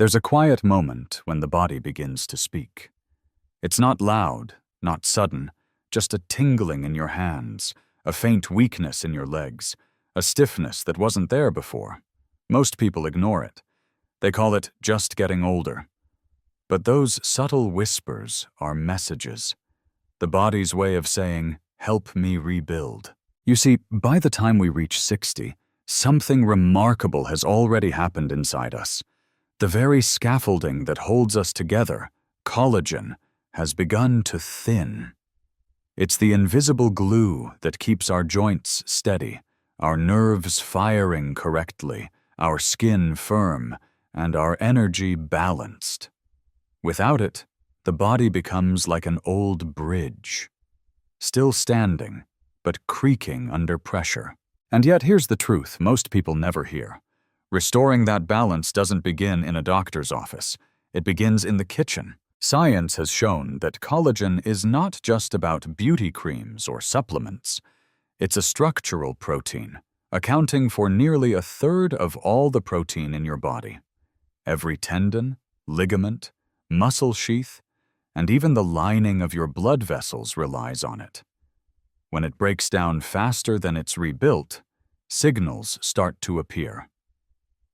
There's a quiet moment when the body begins to speak. It's not loud, not sudden, just a tingling in your hands, a faint weakness in your legs, a stiffness that wasn't there before. Most people ignore it. They call it just getting older. But those subtle whispers are messages. The body's way of saying, "Help me rebuild." You see, by the time we reach 60, something remarkable has already happened inside us. The very scaffolding that holds us together, collagen, has begun to thin. It's the invisible glue that keeps our joints steady, our nerves firing correctly, our skin firm, and our energy balanced. Without it, the body becomes like an old bridge, still standing, but creaking under pressure. And yet here's the truth most people never hear. Restoring that balance doesn't begin in a doctor's office. It begins in the kitchen. Science has shown that collagen is not just about beauty creams or supplements. It's a structural protein, accounting for nearly a third of all the protein in your body. Every tendon, ligament, muscle sheath, and even the lining of your blood vessels relies on it. When it breaks down faster than it's rebuilt, signals start to appear.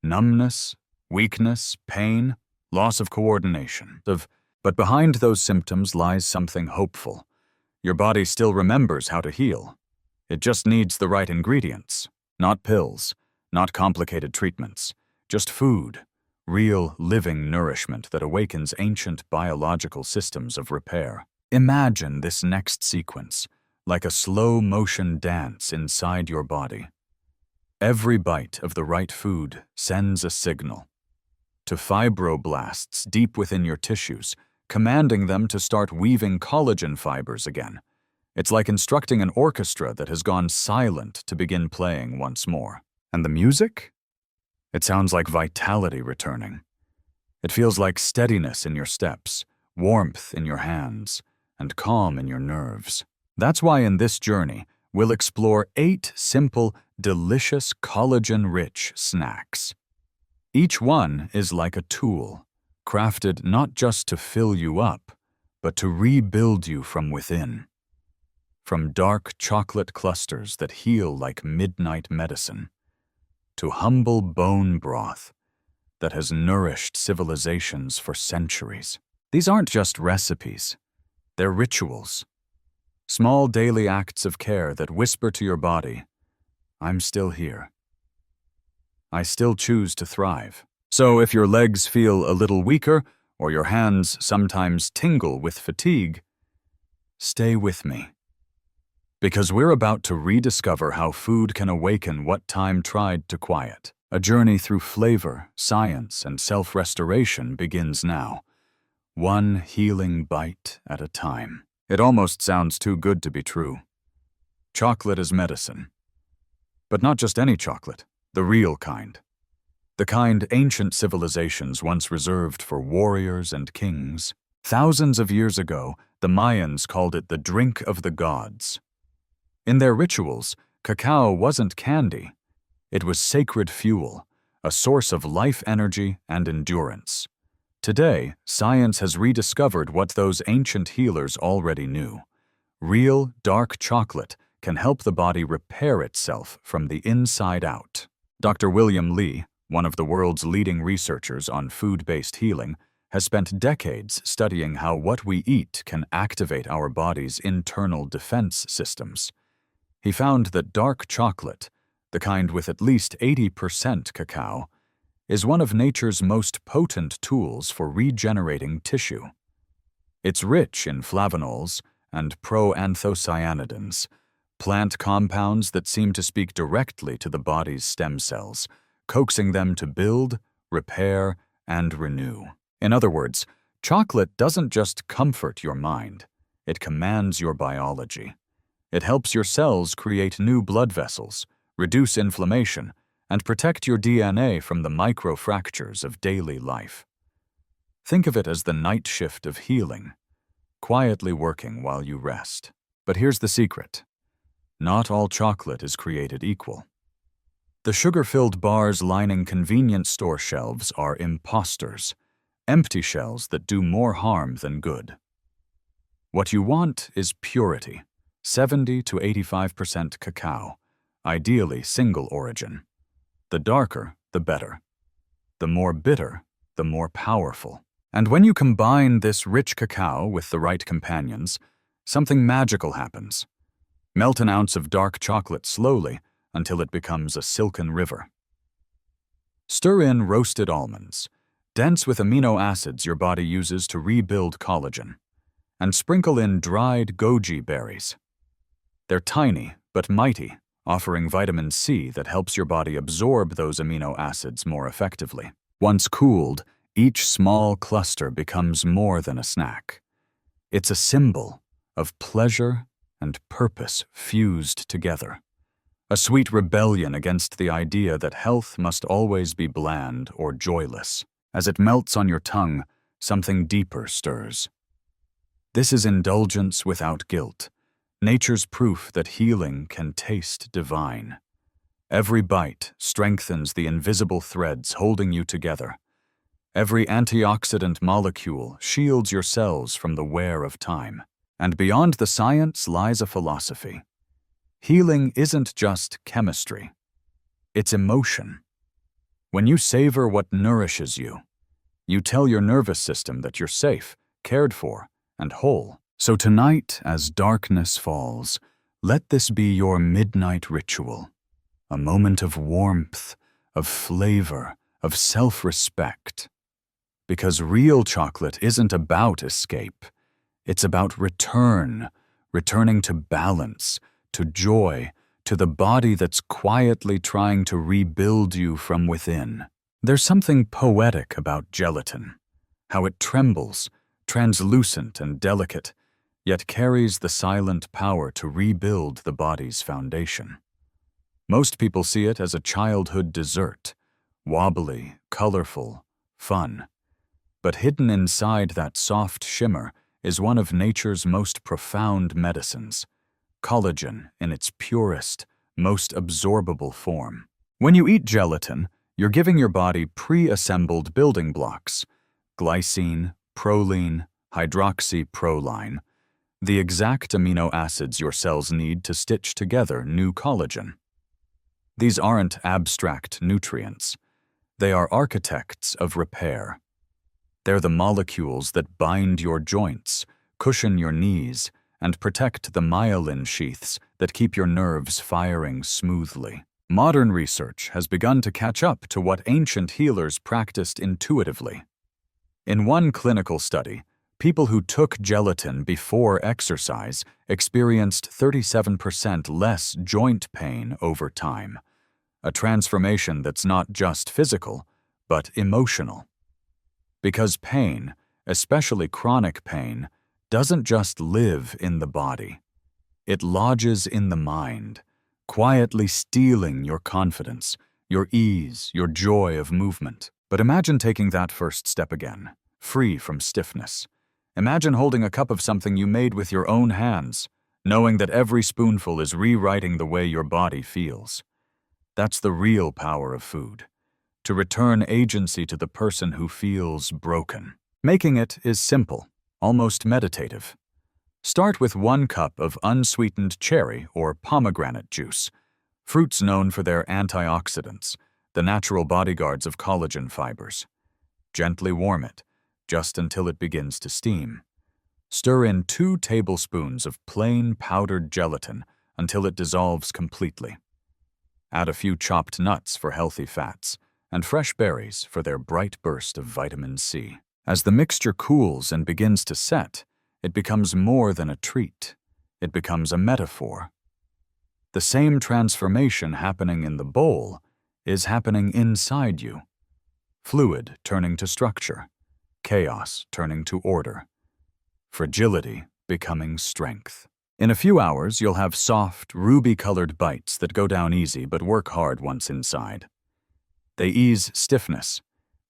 Numbness, weakness, pain, loss of coordination. But behind those symptoms lies something hopeful. Your body still remembers how to heal. It just needs the right ingredients. Not pills, not complicated treatments, just food, real living nourishment that awakens ancient biological systems of repair. Imagine this next sequence, like a slow-motion dance inside your body. Every bite of the right food sends a signal to fibroblasts deep within your tissues, commanding them to start weaving collagen fibers again. It's like instructing an orchestra that has gone silent to begin playing once more. And the music? It sounds like vitality returning. It feels like steadiness in your steps, warmth in your hands, and calm in your nerves. That's why in this journey, we'll explore 8 simple, delicious collagen-rich snacks. Each one is like a tool, crafted not just to fill you up, but to rebuild you from within. From dark chocolate clusters that heal like midnight medicine, to humble bone broth that has nourished civilizations for centuries. These aren't just recipes, they're rituals. Small daily acts of care that whisper to your body, "I'm still here. I still choose to thrive." So if your legs feel a little weaker, or your hands sometimes tingle with fatigue, stay with me. Because we're about to rediscover how food can awaken what time tried to quiet. A journey through flavor, science, and self-restoration begins now, one healing bite at a time. It almost sounds too good to be true. Chocolate is medicine. But not just any chocolate, the real kind. The kind ancient civilizations once reserved for warriors and kings. Thousands of years ago, the Mayans called it the drink of the gods. In their rituals, cacao wasn't candy. It was sacred fuel, a source of life energy and endurance. Today, science has rediscovered what those ancient healers already knew. Real, dark chocolate can help the body repair itself from the inside out. Dr. William Li, one of the world's leading researchers on food-based healing, has spent decades studying how what we eat can activate our body's internal defense systems. He found that dark chocolate, the kind with at least 80% cacao, is one of nature's most potent tools for regenerating tissue. It's rich in flavonols and proanthocyanidins, plant compounds that seem to speak directly to the body's stem cells, coaxing them to build, repair, and renew. In other words, chocolate doesn't just comfort your mind, it commands your biology. It helps your cells create new blood vessels, reduce inflammation, and protect your DNA from the microfractures of daily life. Think of it as the night shift of healing, quietly working while you rest. But here's the secret. Not all chocolate is created equal. The sugar-filled bars lining convenience store shelves are imposters, empty shells that do more harm than good. What you want is purity, 70 to 85% cacao, ideally single origin. The darker, the better. The more bitter, the more powerful. And when you combine this rich cacao with the right companions, something magical happens. Melt an ounce of dark chocolate slowly until it becomes a silken river. Stir in roasted almonds, dense with amino acids your body uses to rebuild collagen, and sprinkle in dried goji berries. They're tiny but mighty, offering vitamin C that helps your body absorb those amino acids more effectively. Once cooled, each small cluster becomes more than a snack. It's a symbol of pleasure and purpose fused together. A sweet rebellion against the idea that health must always be bland or joyless. As it melts on your tongue, something deeper stirs. This is indulgence without guilt, nature's proof that healing can taste divine. Every bite strengthens the invisible threads holding you together. Every antioxidant molecule shields your cells from the wear of time. And beyond the science lies a philosophy. Healing isn't just chemistry. It's emotion. When you savor what nourishes you, you tell your nervous system that you're safe, cared for, and whole. So tonight, as darkness falls, let this be your midnight ritual. A moment of warmth, of flavor, of self-respect. Because real chocolate isn't about escape. It's about returning to balance, to joy, to the body that's quietly trying to rebuild you from within. There's something poetic about gelatin, how it trembles, translucent and delicate, yet carries the silent power to rebuild the body's foundation. Most people see it as a childhood dessert, wobbly, colorful, fun. But hidden inside that soft shimmer is one of nature's most profound medicines, collagen in its purest, most absorbable form. When you eat gelatin, you're giving your body pre-assembled building blocks, glycine, proline, hydroxyproline, the exact amino acids your cells need to stitch together new collagen. These aren't abstract nutrients. They are architects of repair. They're the molecules that bind your joints, cushion your knees, and protect the myelin sheaths that keep your nerves firing smoothly. Modern research has begun to catch up to what ancient healers practiced intuitively. In one clinical study, people who took gelatin before exercise experienced 37% less joint pain over time, a transformation that's not just physical, but emotional. Because pain, especially chronic pain, doesn't just live in the body. It lodges in the mind, quietly stealing your confidence, your ease, your joy of movement. But imagine taking that first step again, free from stiffness. Imagine holding a cup of something you made with your own hands, knowing that every spoonful is rewriting the way your body feels. That's the real power of food, to return agency to the person who feels broken. Making it is simple, almost meditative. Start with 1 cup of unsweetened cherry or pomegranate juice, fruits known for their antioxidants, the natural bodyguards of collagen fibers. Gently warm it, just until it begins to steam. Stir in 2 tablespoons of plain powdered gelatin until it dissolves completely. Add a few chopped nuts for healthy fats, and fresh berries for their bright burst of vitamin C. As the mixture cools and begins to set, it becomes more than a treat. It becomes a metaphor. The same transformation happening in the bowl is happening inside you. Fluid turning to structure, chaos turning to order, fragility becoming strength. In a few hours, you'll have soft, ruby-colored bites that go down easy but work hard once inside. They ease stiffness,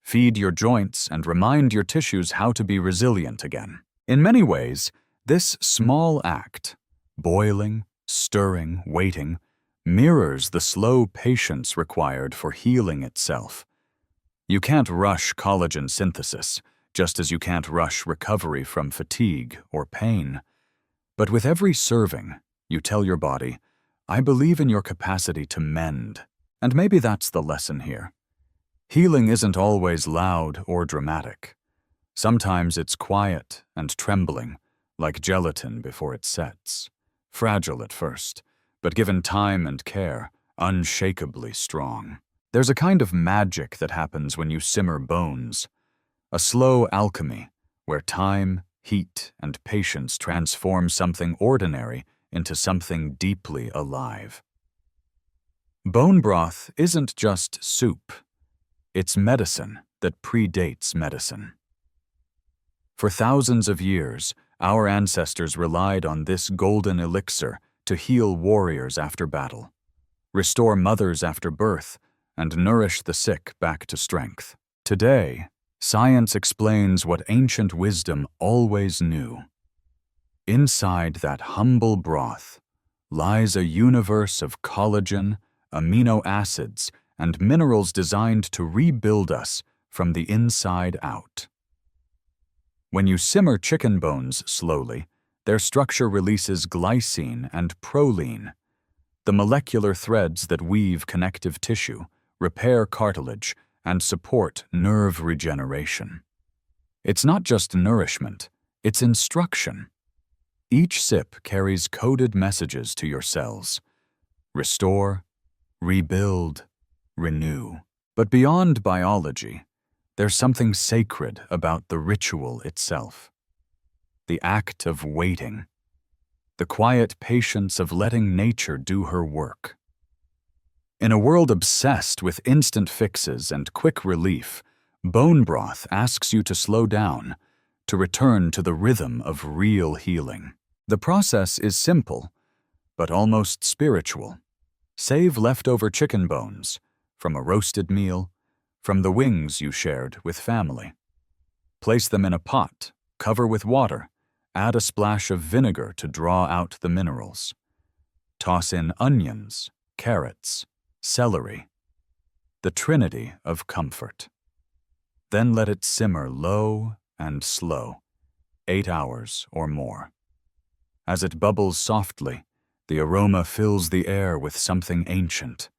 feed your joints, and remind your tissues how to be resilient again. In many ways, this small act, boiling, stirring, waiting, mirrors the slow patience required for healing itself. You can't rush collagen synthesis, just as you can't rush recovery from fatigue or pain. But with every serving, you tell your body, I believe in your capacity to mend. And maybe that's the lesson here. Healing isn't always loud or dramatic. Sometimes it's quiet and trembling, like gelatin before it sets. Fragile at first, but given time and care, unshakably strong. There's a kind of magic that happens when you simmer bones. A slow alchemy, where time, heat, and patience transform something ordinary into something deeply alive. Bone broth isn't just soup. It's medicine that predates medicine. For thousands of years, our ancestors relied on this golden elixir to heal warriors after battle, restore mothers after birth, and nourish the sick back to strength. Today, science explains what ancient wisdom always knew. Inside that humble broth lies a universe of collagen, amino acids, and minerals designed to rebuild us from the inside out. When you simmer chicken bones slowly, their structure releases glycine and proline, the molecular threads that weave connective tissue, repair cartilage, and support nerve regeneration. It's not just nourishment, it's instruction. Each sip carries coded messages to your cells. Restore, rebuild, renew. But beyond biology, there's something sacred about the ritual itself. The act of waiting. The quiet patience of letting nature do her work. In a world obsessed with instant fixes and quick relief, bone broth asks you to slow down, to return to the rhythm of real healing. The process is simple, but almost spiritual. Save leftover chicken bones from a roasted meal, from the wings you shared with family. Place them in a pot, cover with water, add a splash of vinegar to draw out the minerals. Toss in onions, carrots, celery, the trinity of comfort. Then let it simmer low and slow, 8 hours or more. As it bubbles softly, the aroma fills the air with something ancient,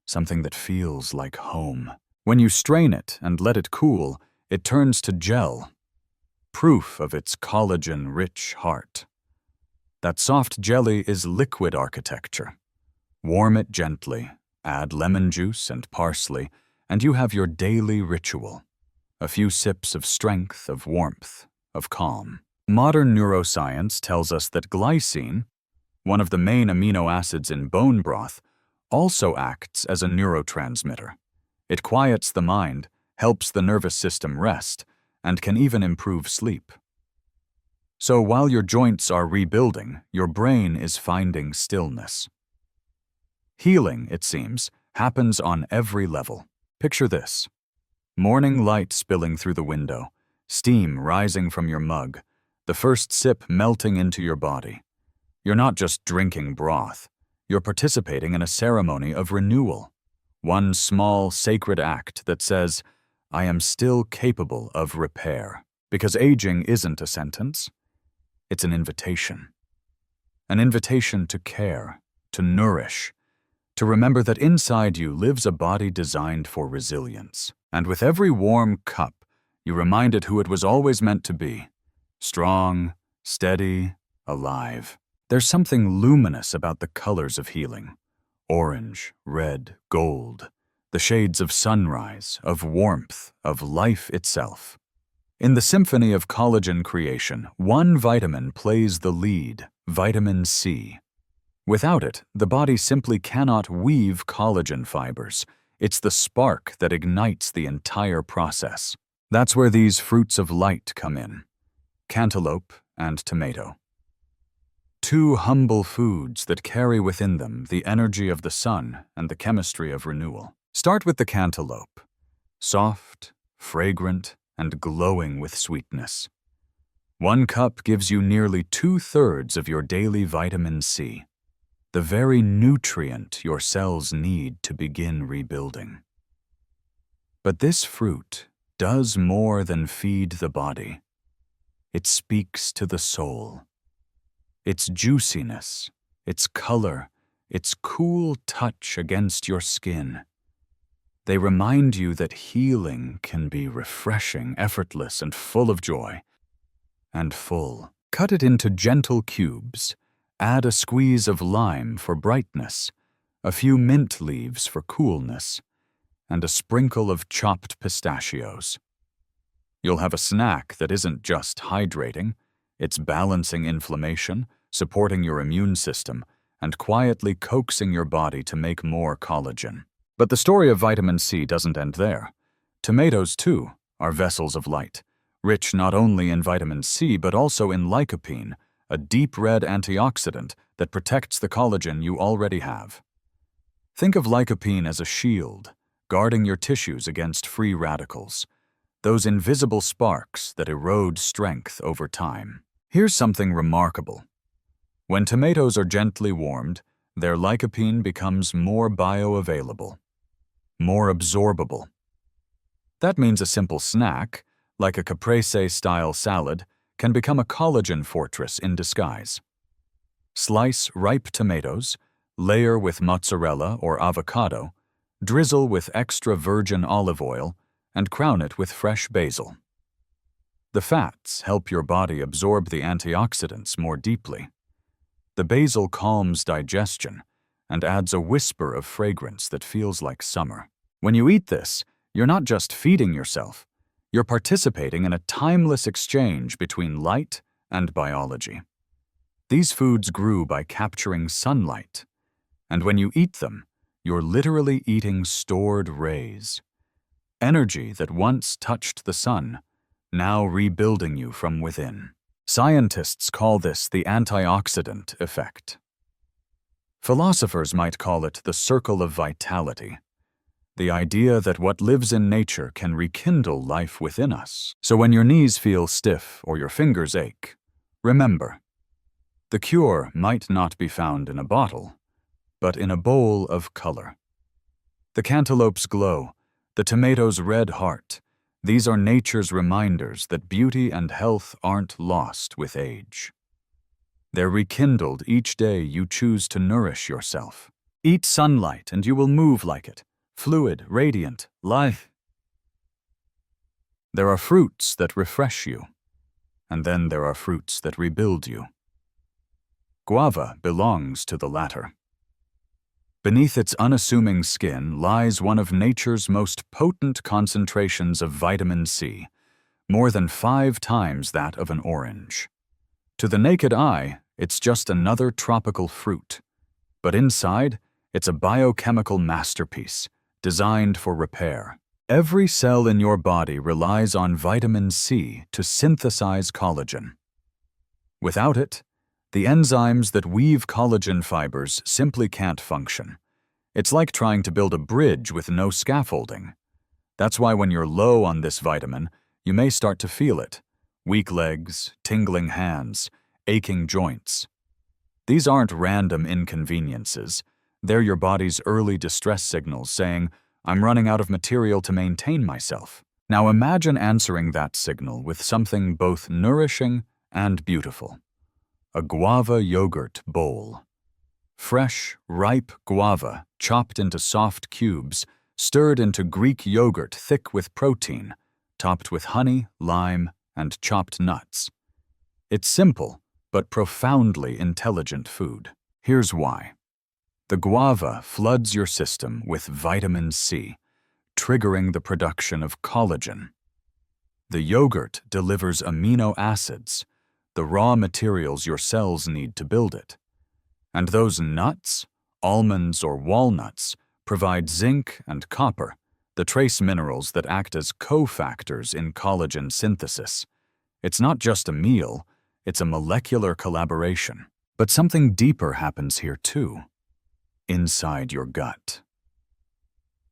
something that feels like home. When you strain it and let it cool, it turns to gel, proof of its collagen-rich heart. That soft jelly is liquid architecture. Warm it gently, add lemon juice and parsley, and you have your daily ritual. A few sips of strength, of warmth, of calm. Modern neuroscience tells us that glycine, one of the main amino acids in bone broth, also acts as a neurotransmitter. It quiets the mind, helps the nervous system rest, and can even improve sleep. So while your joints are rebuilding, your brain is finding stillness. Healing, it seems, happens on every level. Picture this. Morning light spilling through the window, steam rising from your mug, the first sip melting into your body. You're not just drinking broth. You're participating in a ceremony of renewal. One small, sacred act that says, I am still capable of repair. Because aging isn't a sentence. It's an invitation. An invitation to care, to nourish, to remember that inside you lives a body designed for resilience. And with every warm cup, you remind it who it was always meant to be. Strong, steady, alive. There's something luminous about the colors of healing. Orange, red, gold. The shades of sunrise, of warmth, of life itself. In the symphony of collagen creation, one vitamin plays the lead, vitamin C. Without it, the body simply cannot weave collagen fibers. It's the spark that ignites the entire process. That's where these fruits of light come in. Cantaloupe and tomato. Two humble foods that carry within them the energy of the sun and the chemistry of renewal. Start with the cantaloupe. Soft, fragrant, and glowing with sweetness. 1 cup gives you nearly 2/3 of your daily vitamin C. the very nutrient your cells need to begin rebuilding. But this fruit does more than feed the body. It speaks to the soul. Its juiciness, its color, its cool touch against your skin. They remind you that healing can be refreshing, effortless, and full of joy. And full. Cut it into gentle cubes. Add a squeeze of lime for brightness, a few mint leaves for coolness, and a sprinkle of chopped pistachios. You'll have a snack that isn't just hydrating, it's balancing inflammation, supporting your immune system, and quietly coaxing your body to make more collagen. But the story of vitamin C doesn't end there. Tomatoes, too, are vessels of light, rich not only in vitamin C but also in lycopene, a deep red antioxidant that protects the collagen you already have. Think of lycopene as a shield, guarding your tissues against free radicals, those invisible sparks that erode strength over time. Here's something remarkable. When tomatoes are gently warmed, their lycopene becomes more bioavailable, more absorbable. That means a simple snack, like a caprese-style salad, can become a collagen fortress in disguise. Slice ripe tomatoes, layer with mozzarella or avocado, drizzle with extra virgin olive oil, and crown it with fresh basil. The fats help your body absorb the antioxidants more deeply. The basil calms digestion and adds a whisper of fragrance that feels like summer. When you eat this, you're not just feeding yourself, you're participating in a timeless exchange between light and biology. These foods grew by capturing sunlight, and when you eat them, you're literally eating stored rays. Energy that once touched the sun, now rebuilding you from within. Scientists call this the antioxidant effect. Philosophers might call it the circle of vitality, the idea that what lives in nature can rekindle life within us. So when your knees feel stiff or your fingers ache, remember, the cure might not be found in a bottle, but in a bowl of color. The cantaloupe's glow, the tomato's red heart, these are nature's reminders that beauty and health aren't lost with age. They're rekindled each day you choose to nourish yourself. Eat sunlight and you will move like it, fluid, radiant, life. There are fruits that refresh you, and then there are fruits that rebuild you. Guava belongs to the latter. Beneath its unassuming skin lies one of nature's most potent concentrations of vitamin C, more than 5 times that of an orange. To the naked eye, it's just another tropical fruit, but inside, it's a biochemical masterpiece, designed for repair. Every cell in your body relies on vitamin C to synthesize collagen. Without it, the enzymes that weave collagen fibers simply can't function. It's like trying to build a bridge with no scaffolding. That's why when you're low on this vitamin, you may start to feel it. Weak legs, tingling hands, aching joints. These aren't random inconveniences. They're your body's early distress signals saying, I'm running out of material to maintain myself. Now imagine answering that signal with something both nourishing and beautiful. A guava yogurt bowl. Fresh, ripe guava chopped into soft cubes, stirred into Greek yogurt thick with protein, topped with honey, lime, and chopped nuts. It's simple, but profoundly intelligent food. Here's why. The guava floods your system with vitamin C, triggering the production of collagen. The yogurt delivers amino acids, the raw materials your cells need to build it. And those nuts, almonds or walnuts, provide zinc and copper, the trace minerals that act as cofactors in collagen synthesis. It's not just a meal, it's a molecular collaboration. But something deeper happens here too. Inside your gut.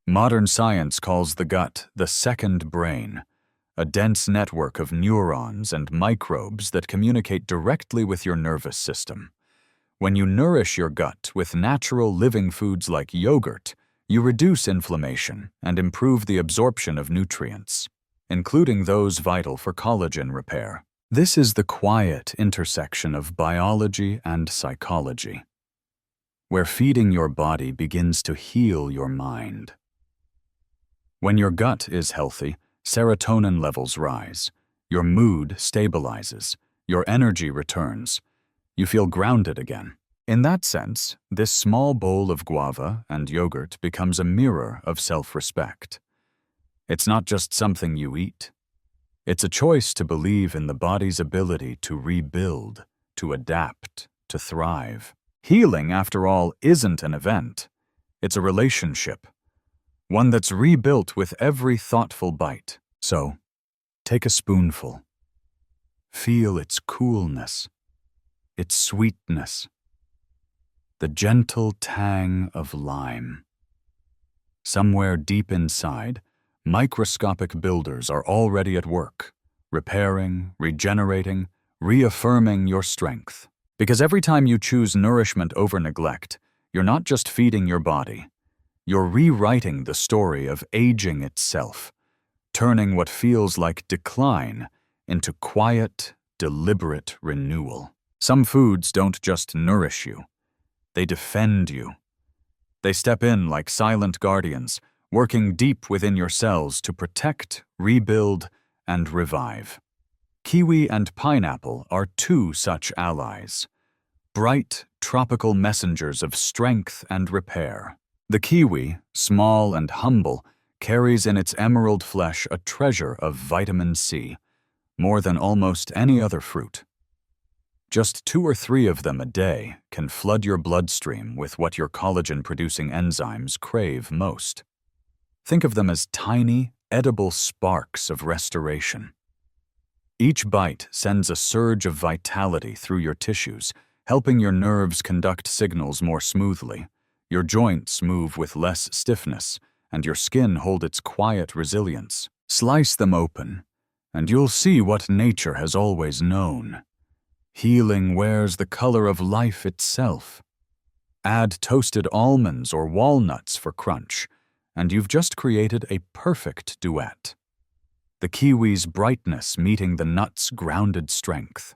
Modern science calls the gut the second brain, a dense network of neurons and microbes that communicate directly with your nervous system. When you nourish your gut with natural living foods like yogurt, you reduce inflammation and improve the absorption of nutrients, including those vital for collagen repair. This is the quiet intersection of biology and psychology, where feeding your body begins to heal your mind. When your gut is healthy, serotonin levels rise, your mood stabilizes, your energy returns, you feel grounded again. In that sense, this small bowl of guava and yogurt becomes a mirror of self-respect. It's not just something you eat. It's a choice to believe in the body's ability to rebuild, to adapt, to thrive. Healing, after all, isn't an event. It's a relationship, one that's rebuilt with every thoughtful bite. So, take a spoonful. Feel its coolness, its sweetness, the gentle tang of lime. Somewhere deep inside, microscopic builders are already at work, repairing, regenerating, reaffirming your strength. Because every time you choose nourishment over neglect, you're not just feeding your body, you're rewriting the story of aging itself, turning what feels like decline into quiet, deliberate renewal. Some foods don't just nourish you, they defend you. They step in like silent guardians, working deep within your cells to protect, rebuild, and revive. Kiwi and pineapple are two such allies, bright, tropical messengers of strength and repair. The kiwi, small and humble, carries in its emerald flesh a treasure of vitamin C, more than almost any other fruit. Just 2 or 3 of them a day can flood your bloodstream with what your collagen-producing enzymes crave most. Think of them as tiny, edible sparks of restoration. Each bite sends a surge of vitality through your tissues, helping your nerves conduct signals more smoothly, your joints move with less stiffness, and your skin hold its quiet resilience. Slice them open, and you'll see what nature has always known. Healing wears the color of life itself. Add toasted almonds or walnuts for crunch, and you've just created a perfect duet. The kiwi's brightness meeting the nut's grounded strength.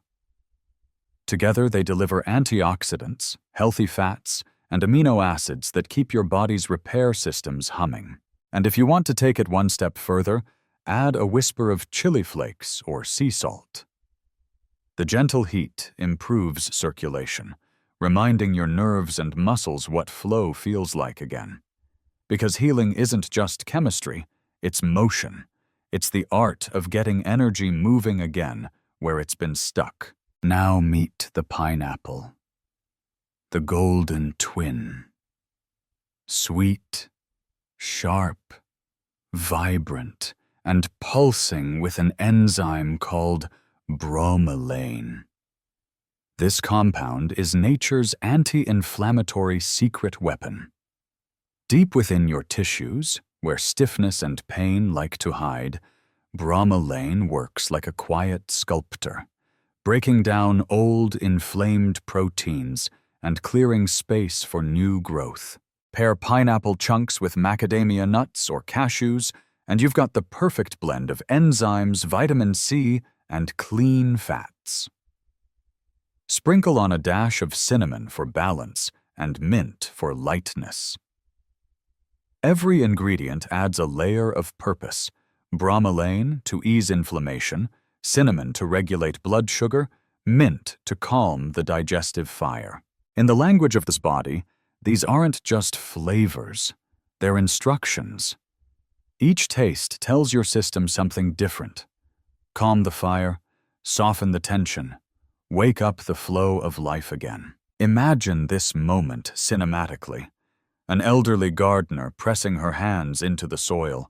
Together they deliver antioxidants, healthy fats, and amino acids that keep your body's repair systems humming. And if you want to take it one step further, add a whisper of chili flakes or sea salt. The gentle heat improves circulation, reminding your nerves and muscles what flow feels like again. Because healing isn't just chemistry, it's motion. It's the art of getting energy moving again where it's been stuck. Now meet the pineapple, the golden twin. Sweet, sharp, vibrant, and pulsing with an enzyme called bromelain. This compound is nature's anti-inflammatory secret weapon. Deep within your tissues, where stiffness and pain like to hide, bromelain works like a quiet sculptor, breaking down old, inflamed proteins and clearing space for new growth. Pair pineapple chunks with macadamia nuts or cashews, and you've got the perfect blend of enzymes, vitamin C, and clean fats. Sprinkle on a dash of cinnamon for balance and mint for lightness. Every ingredient adds a layer of purpose: bromelain to ease inflammation, cinnamon to regulate blood sugar, mint to calm the digestive fire. In the language of this body, these aren't just flavors, they're instructions. Each taste tells your system something different. Calm the fire, soften the tension, wake up the flow of life again. Imagine this moment cinematically. An elderly gardener pressing her hands into the soil,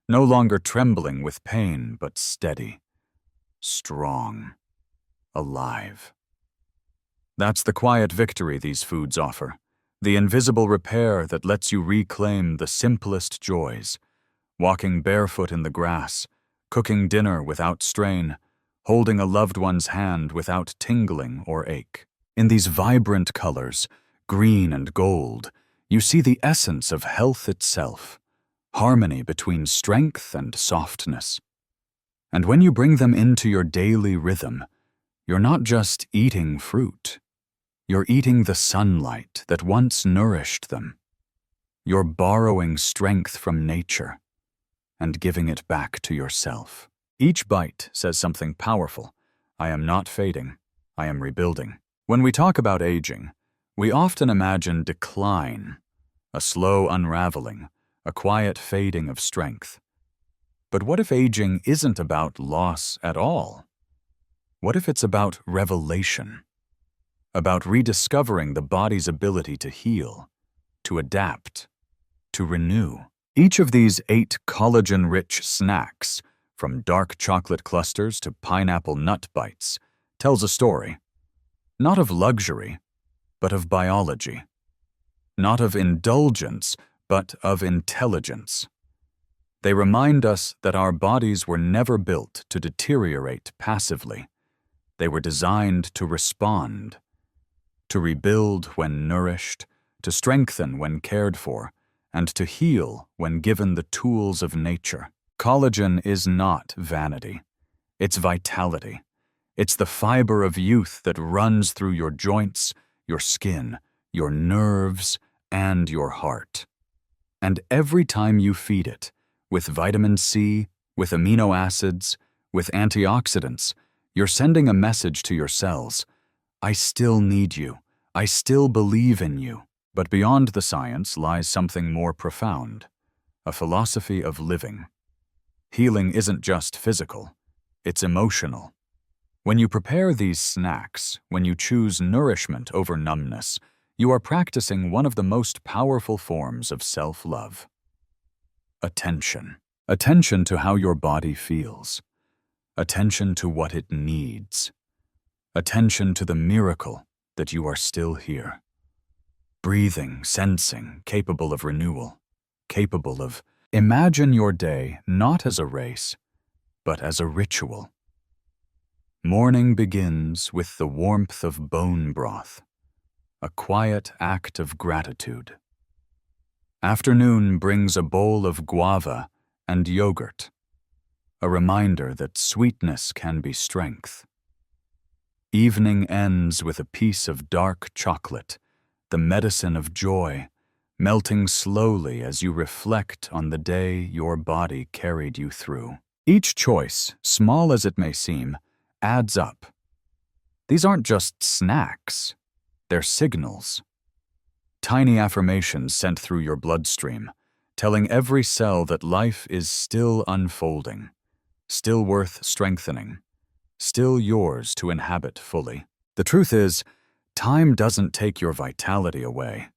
no longer trembling with pain, but steady, strong, alive. That's the quiet victory these foods offer, the invisible repair that lets you reclaim the simplest joys: walking barefoot in the grass, cooking dinner without strain, holding a loved one's hand without tingling or ache. In these vibrant colors, green and gold, you see the essence of health itself, harmony between strength and softness. And when you bring them into your daily rhythm, you're not just eating fruit. You're eating the sunlight that once nourished them. You're borrowing strength from nature and giving it back to yourself. Each bite says something powerful. I am not fading. I am rebuilding. When we talk about aging, we often imagine decline, a slow unraveling, a quiet fading of strength. But what if aging isn't about loss at all? What if it's about revelation? About rediscovering the body's ability to heal, to adapt, to renew? Each of these 8 collagen-rich snacks, from dark chocolate clusters to pineapple nut bites, tells a story. Not of luxury, but of biology. Not of indulgence, but of intelligence. They remind us that our bodies were never built to deteriorate passively. They were designed to respond, to rebuild when nourished, to strengthen when cared for, and to heal when given the tools of nature. Collagen is not vanity. It's vitality. It's the fiber of youth that runs through your joints, your skin, your nerves, and your heart. And every time you feed it, with vitamin C, with amino acids, with antioxidants, you're sending a message to your cells. I still need you. I still believe in you. But beyond the science lies something more profound, a philosophy of living. Healing isn't just physical, it's emotional. When you prepare these snacks, when you choose nourishment over numbness, you are practicing one of the most powerful forms of self-love. Attention. Attention to how your body feels. Attention to what it needs. Attention to the miracle that you are still here. Breathing, sensing, capable of renewal, capable of... Imagine your day not as a race, but as a ritual. Morning begins with the warmth of bone broth, a quiet act of gratitude. Afternoon brings a bowl of guava and yogurt, a reminder that sweetness can be strength. Evening ends with a piece of dark chocolate, the medicine of joy, melting slowly as you reflect on the day your body carried you through. Each choice, small as it may seem, adds up. These aren't just snacks, they're signals. Tiny affirmations sent through your bloodstream, telling every cell that life is still unfolding, still worth strengthening, still yours to inhabit fully. The truth is, time doesn't take your vitality away.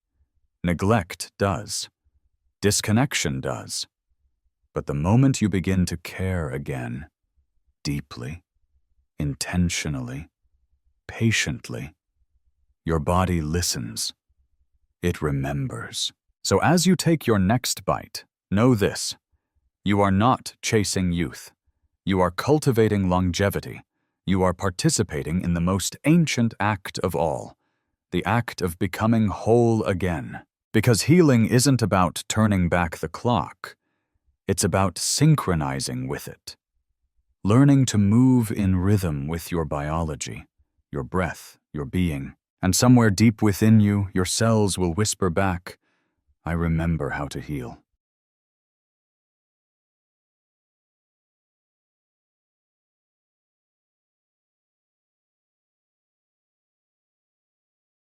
Neglect does. Disconnection does. But the moment you begin to care again, deeply, intentionally, patiently, your body listens. It remembers. So as you take your next bite, know this: you are not chasing youth. You are cultivating longevity. You are participating in the most ancient act of all, the act of becoming whole again. Because healing isn't about turning back the clock. It's about synchronizing with it. Learning to move in rhythm with your biology, your breath, your being. And somewhere deep within you, your cells will whisper back, I remember how to heal.